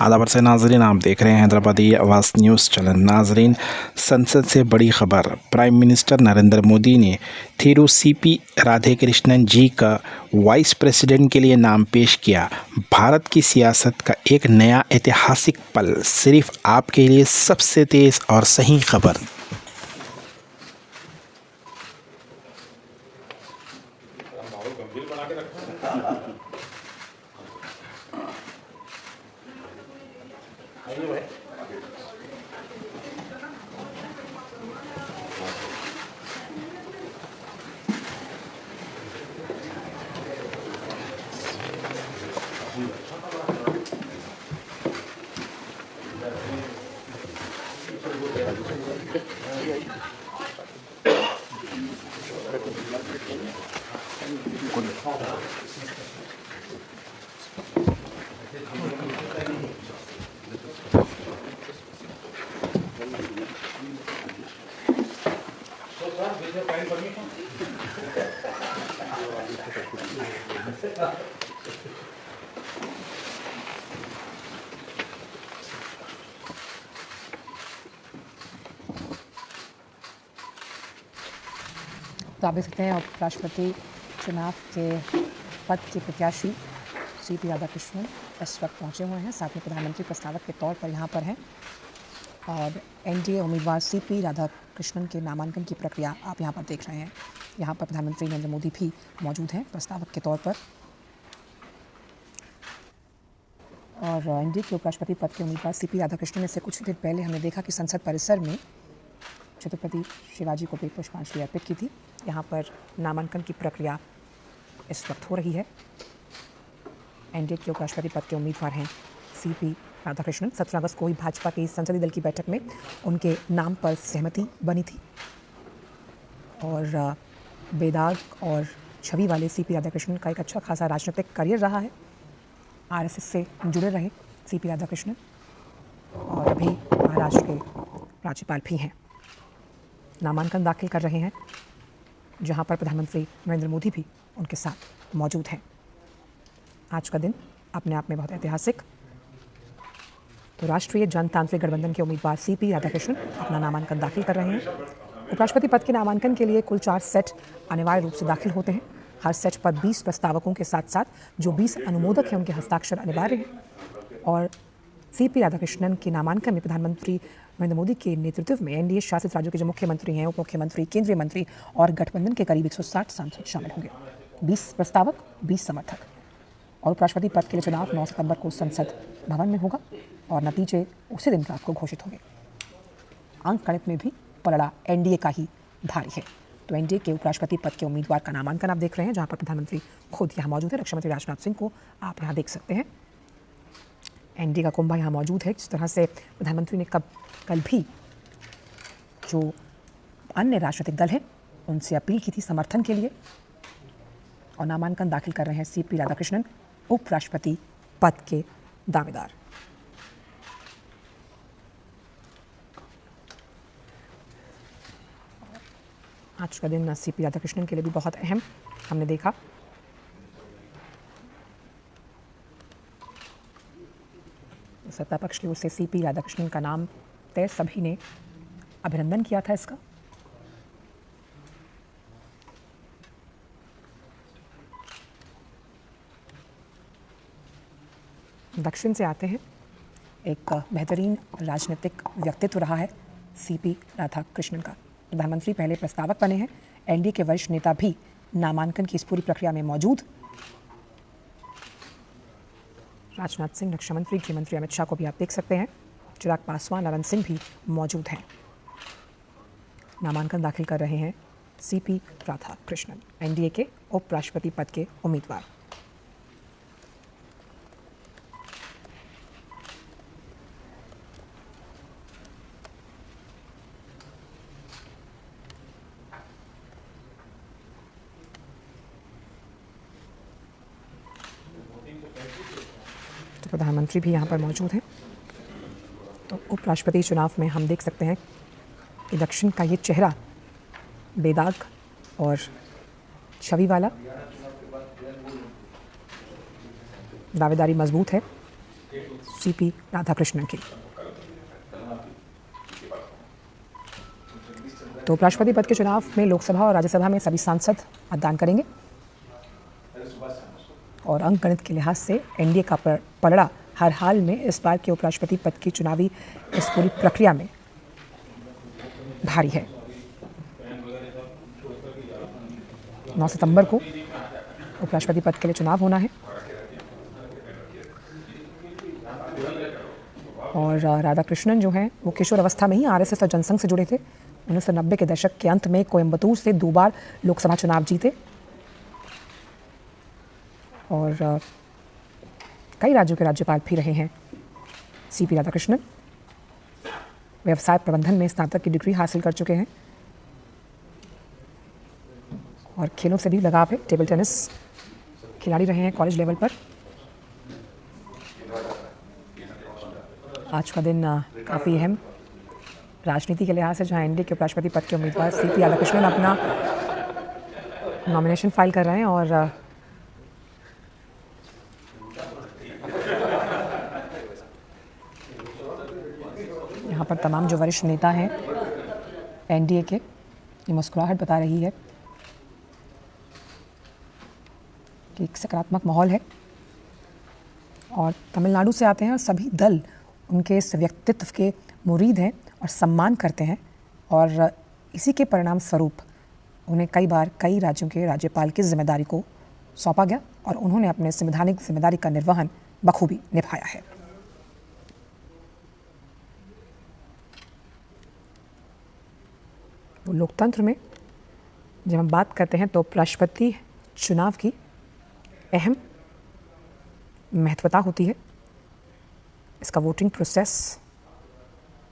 आदाबर से नाजरीन, आप देख रहे हैं हैदराबादी आवाज़ न्यूज़ चैनल। नाजरीन, संसद से बड़ी खबर। प्राइम मिनिस्टर नरेंद्र मोदी ने थिरू सीपी राधाकृष्णन जी का वाइस प्रेसिडेंट के लिए नाम पेश किया। भारत की सियासत का एक नया ऐतिहासिक पल, सिर्फ आपके लिए सबसे तेज़ और सही खबर। तो आप देख सकते हैं उपराष्ट्रपति चुनाव के पद के प्रत्याशी सीपी राधाकृष्णन इस वक्त पहुंचे हुए हैं। साथ में प्रधानमंत्री प्रस्तावक के तौर पर यहां पर हैं और एनडीए उम्मीदवार सीपी राधाकृष्णन के नामांकन की प्रक्रिया आप यहां पर देख रहे हैं। यहां पर प्रधानमंत्री नरेंद्र मोदी भी मौजूद हैं प्रस्तावक के तौर पर। और एनडीए के उपराष्ट्रपति पद के उम्मीदवार सीपी राधाकृष्णन ने से कुछ देर पहले हमने देखा कि संसद परिसर में छत्रपति शिवाजी को पुष्पांजलि अर्पित की थी। यहाँ पर नामांकन की प्रक्रिया इस वक्त हो रही है। एनडीए के उपराष्ट्रपति पद के उम्मीदवार हैं सीपी राधाकृष्णन। 17 अगस्त को ही भाजपा की संसदीय दल की बैठक में उनके नाम पर सहमति बनी थी और बेदाग और छवि वाले सीपी राधाकृष्णन का एक अच्छा खासा राजनीतिक करियर रहा है। आरएसएस से जुड़े रहे सीपी राधाकृष्णन और अभी महाराष्ट्र के राज्यपाल भी हैं। नामांकन दाखिल कर रहे हैं जहां पर प्रधानमंत्री नरेंद्र मोदी भी उनके साथ मौजूद हैं। आज का दिन अपने आप में बहुत ऐतिहासिक। तो राष्ट्रीय जनतांत्रिक गठबंधन के उम्मीदवार सीपी राधाकृष्णन अपना नामांकन दाखिल कर रहे हैं। उपराष्ट्रपति पद के नामांकन के लिए कुल 4 सेट अनिवार्य रूप से दाखिल होते हैं। हर सेट पर 20 प्रस्तावकों के साथ साथ जो 20 अनुमोदक हैं उनके हस्ताक्षर अनिवार्य हैं। और सीपी राधाकृष्णन के नामांकन में प्रधानमंत्री नरेंद्र मोदी के नेतृत्व में एनडीए शासित राज्यों के जो मुख्यमंत्री हैं, उप मुख्यमंत्री, केंद्रीय मंत्री और गठबंधन के करीब 160 सांसद शामिल होंगे। 20 प्रस्तावक, 20 समर्थक। और उपराष्ट्रपति पद के लिए चुनाव 9 सितंबर को संसद भवन में होगा और नतीजे उसी दिन रात को घोषित होंगे। अंक गणित में भी पलड़ा एनडीए का ही भारी है। तो एनडीए के उपराष्ट्रपति पद के उम्मीदवार का नामांकन आप देख रहे हैं, जहां पर प्रधानमंत्री खुद यहाँ मौजूद है। रक्षा मंत्री राजनाथ सिंह को आप यहाँ देख सकते हैं। एनडीए का कुंभा यहाँ मौजूद है। जिस तरह से प्रधानमंत्री ने कल भी जो अन्य राजनीतिक दल हैं उनसे अपील की थी समर्थन के लिए। और नामांकन दाखिल कर रहे हैं सीपी राधाकृष्णन, उपराष्ट्रपति पद के दावेदार। आज का दिन सीपी राधाकृष्णन के लिए भी बहुत अहम हमने देखा। सत्ता पक्ष की ओर से सीपी राधाकृष्णन का नाम तय, सभी ने अभिनंदन किया था इसका। दक्षिण से आते हैं। एक बेहतरीन राजनीतिक व्यक्तित्व रहा है सीपी राधाकृष्णन का। प्रधानमंत्री पहले प्रस्तावक बने हैं। एनडीए के वरिष्ठ नेता भी नामांकन की इस पूरी प्रक्रिया में मौजूद। राजनाथ सिंह, रक्षा मंत्री, गृह मंत्री अमित शाह को भी आप देख सकते हैं। चिराग पासवान, अनंत सिंह भी मौजूद हैं। नामांकन दाखिल कर रहे हैं सीपी राधाकृष्णन, एनडीए के उपराष्ट्रपति पद के उम्मीदवार। तो प्रधानमंत्री भी यहाँ पर मौजूद हैं। तो उपराष्ट्रपति चुनाव में हम देख सकते हैं कि दक्षिण का ये चेहरा बेदाग और छवि वाला, दावेदारी मजबूत है। सीपी राधाकृष्णन की। तो उपराष्ट्रपति पद के चुनाव में लोकसभा और राज्यसभा में सभी सांसद मतदान करेंगे और अंक गणित के लिहाज से एनडीए का पलड़ा हर हाल में इस बार के उपराष्ट्रपति पद की चुनावी इस पूरी प्रक्रिया में भारी है। 9 सितंबर को उपराष्ट्रपति पद के लिए चुनाव होना है और राधाकृष्णन जो हैं वो किशोर अवस्था में ही आरएसएस और जनसंघ से जुड़े थे। 1990 के दशक के अंत में कोयंबटूर से 2 बार लोकसभा चुनाव जीते और कई राज्यों के राज्यपाल भी रहे हैं सीपी राधाकृष्णन। व्यवसाय प्रबंधन में स्नातक की डिग्री हासिल कर चुके हैं और खेलों से भी लगाव है। टेबल टेनिस खिलाड़ी रहे हैं कॉलेज लेवल पर। आज का दिन काफ़ी अहम राजनीति के लिहाज से, जहां एनडीए के उपराष्ट्रपति पद के उम्मीदवार सीपी राधाकृष्णन अपना नॉमिनेशन फाइल कर रहे हैं और यहाँ पर तमाम जो वरिष्ठ नेता हैं एनडीए के, ये मुस्कुराहट बता रही है कि एक सकारात्मक माहौल है और तमिलनाडु से आते हैं और सभी दल उनके इस व्यक्तित्व के मुरीद हैं और सम्मान करते हैं और इसी के परिणाम स्वरूप उन्हें कई बार कई राज्यों के राज्यपाल की जिम्मेदारी को सौंपा गया और उन्होंने अपने संवैधानिक जिम्मेदारी का निर्वहन बखूबी निभाया है। तो लोकतंत्र में जब हम बात करते हैं तो उपराष्ट्रपति चुनाव की अहम महत्वता होती है। इसका वोटिंग प्रोसेस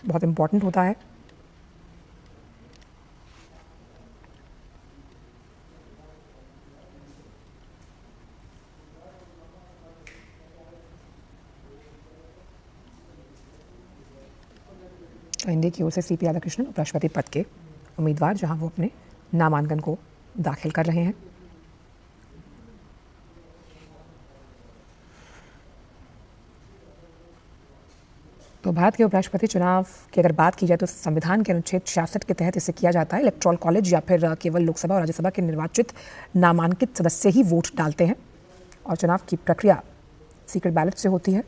बहुत इम्पॉर्टेंट होता है। तो एनडीए की ओर से सीपी राधाकृष्णन उपराष्ट्रपति पद के उम्मीदवार, जहां वो अपने नामांकन को दाखिल कर रहे हैं। तो भारत के उपराष्ट्रपति चुनाव की अगर बात की जाए तो संविधान के अनुच्छेद 66 के तहत इसे किया जाता है। इलेक्टोरल कॉलेज या फिर केवल लोकसभा और राज्यसभा के निर्वाचित नामांकित सदस्य ही वोट डालते हैं और चुनाव की प्रक्रिया सीक्रेट बैलेट से होती है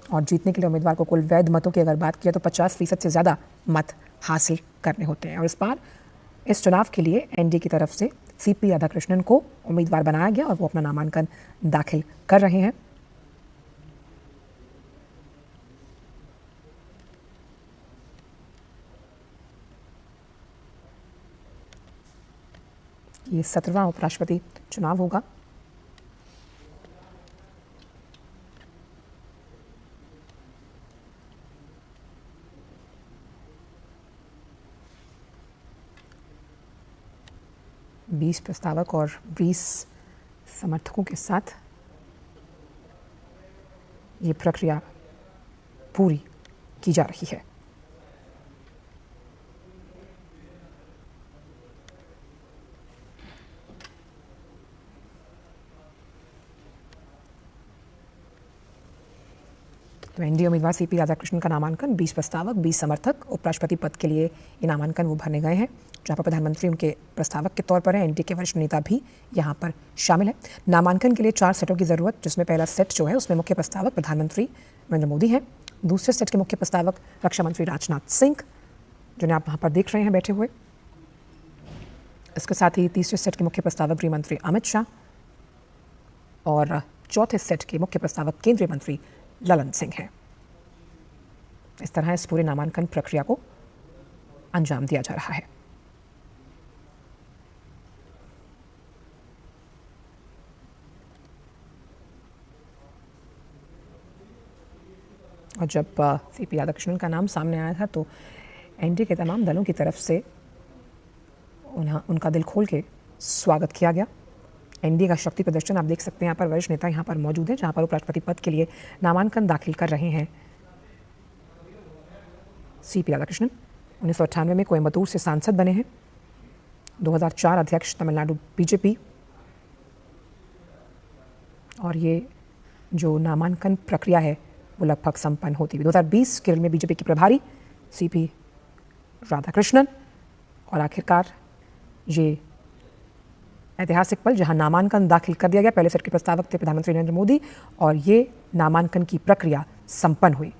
और जीतने के लिए उम्मीदवार को कुल वैध मतों की अगर बात की जाए तो 50% से ज़्यादा मत हासिल करने होते हैं। और इस बार इस चुनाव के लिए एनडीए की तरफ से सीपी राधाकृष्णन को उम्मीदवार बनाया गया और वो अपना नामांकन दाखिल कर रहे हैं। ये 17वां उपराष्ट्रपति चुनाव होगा। बीस प्रस्तावक और 20 समर्थकों के साथ ये प्रक्रिया पूरी की जा रही है। तो एनडीए उम्मीदवार सीपी राधाकृष्णन का नामांकन 20 प्रस्तावक 20 समर्थक उपराष्ट्रपति पद के लिए ये नामांकन वो भरने गए हैं, जहां पर प्रधानमंत्री उनके प्रस्तावक के तौर पर है। एनडीए के वरिष्ठ नेता भी यहां पर शामिल है। नामांकन के लिए 4 सेटों की जरूरत, जिसमें पहला सेट जो है उसमें मुख्य प्रस्तावक प्रधानमंत्री नरेंद्र मोदी हैं। दूसरे सेट के मुख्य प्रस्तावक रक्षा मंत्री राजनाथ सिंह, जिन्हें आप वहाँ पर देख रहे हैं बैठे हुए। इसके साथ ही तीसरे सेट के मुख्य प्रस्तावक गृह मंत्री अमित शाह और चौथे सेट के मुख्य प्रस्तावक केंद्रीय मंत्री ललन सिंह हैं। इस तरह इस पूरे नामांकन प्रक्रिया को अंजाम दिया जा रहा है। और जब सीपी राधाकृष्णन का नाम सामने आया था तो एनडीए के तमाम दलों की तरफ से उनका दिल खोल के स्वागत किया गया। एनडीए का शक्ति प्रदर्शन आप देख सकते हैं। यहाँ पर वरिष्ठ नेता यहाँ पर मौजूद हैं, जहाँ पर उपराष्ट्रपति पद के लिए नामांकन दाखिल कर रहे हैं सीपी राधाकृष्णन। 1998 में कोयंबटूर से सांसद बने हैं। 2004 अध्यक्ष तमिलनाडु बीजेपी। और ये जो नामांकन प्रक्रिया है वो लगभग संपन्न होती हुई। 2020 केरल में बीजेपी की प्रभारी सीपी राधाकृष्णन, और आखिरकार ये ऐतिहासिक पल जहां नामांकन दाखिल कर दिया गया। पहले सेट के प्रस्तावक थे प्रधानमंत्री नरेंद्र मोदी और ये नामांकन की प्रक्रिया संपन्न हुई।